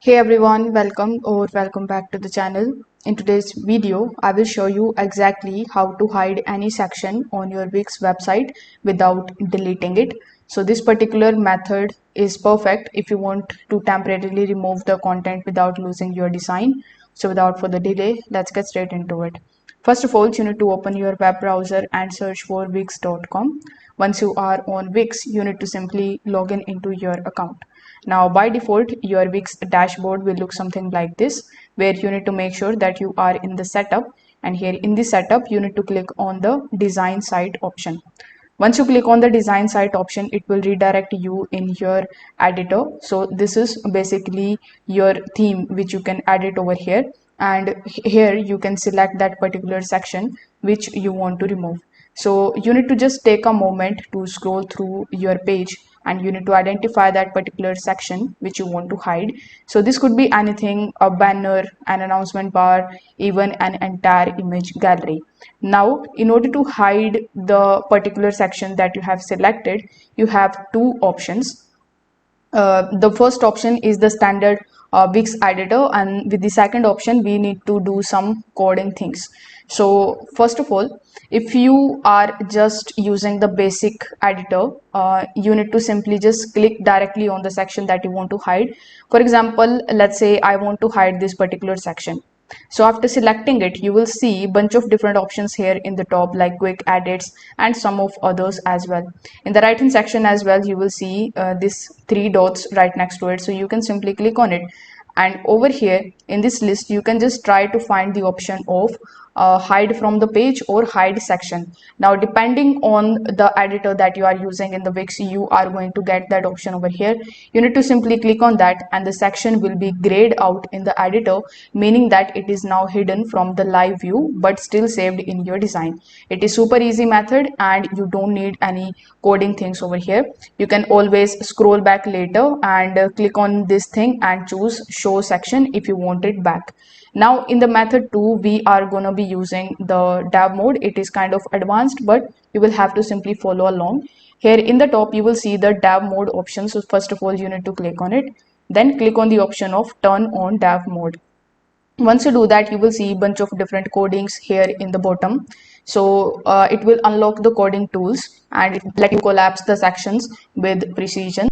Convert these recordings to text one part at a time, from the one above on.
Hey everyone, welcome back to the channel. In today's video, I will show you exactly how to hide any section on your Wix website without deleting it. So this particular method is perfect if you want to temporarily remove the content without losing your design. So without further delay, let's get straight into it. First of all, you need to open your web browser and search for wix.com. Once you are on Wix, you need to simply log in into your account. Now, by default, your Wix dashboard will look something like this, where you need to make sure that you are in the setup. And here in the setup, you need to click on the design site option. Once you click on the design site option, it will redirect you in your editor. So this is basically your theme which you can edit over here, and here you can select that particular section which you want to remove. So you need to just take a moment to scroll through your page, and you need to identify that particular section which you want to hide. So this could be anything: a banner, an announcement bar, even an entire image gallery. Now, in order to hide the particular section that you have selected, you have two options. The first option is the standard Wix editor, and with the second option we need to do some coding things. So first of all, if you are just using the basic editor, you need to simply just click directly on the section that you want to hide. For example, let's say I want to hide this particular section. So after selecting it, you will see a bunch of different options here in the top, like quick edits and some of others as well. In the right hand section as well, you will see these three dots right next to it. So you can simply click on it. And over here in this list, you can just try to find the option of hide from the page or hide section. Now, depending on the editor that you are using in the Wix, you are going to get that option over here. You need to simply click on that, and the section will be grayed out in the editor, meaning that it is now hidden from the live view but still saved in your design. It is super easy method, and you don't need any coding things over here. You can always scroll back later and click on this thing and choose show section if you want it back. Now in the method 2, we are going to be using the dev mode. It is kind of advanced, but you will have to simply follow along. Here in the top, you will see the dev mode option. So first of all, you need to click on it, then click on the option of turn on dev mode. Once you do that, you will see a bunch of different codings here in the bottom. So it will unlock the coding tools, and it will let you collapse the sections with precision.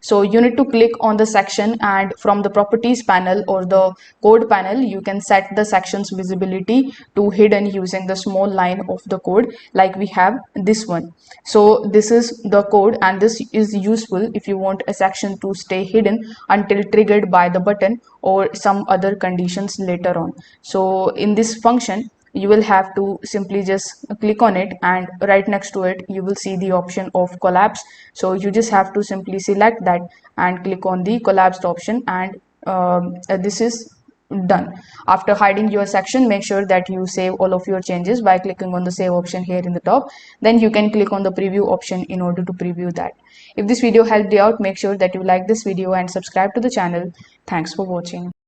So you need to click on the section, and from the properties panel or the code panel, you can set the section's visibility to hidden using the small line of the code, like we have this one. So this is the code, and this is useful if you want a section to stay hidden until triggered by the button or some other conditions later on. So in this function, you will have to simply just click on it, and right next to it you will see the option of collapse. So you just have to simply select that and click on the collapsed option, and this is done. After hiding your section, make sure that you save all of your changes by clicking on the save option here in the top. Then you can click on the preview option in order to preview that. If this video helped you out, make sure that you like this video and subscribe to the channel. Thanks for watching.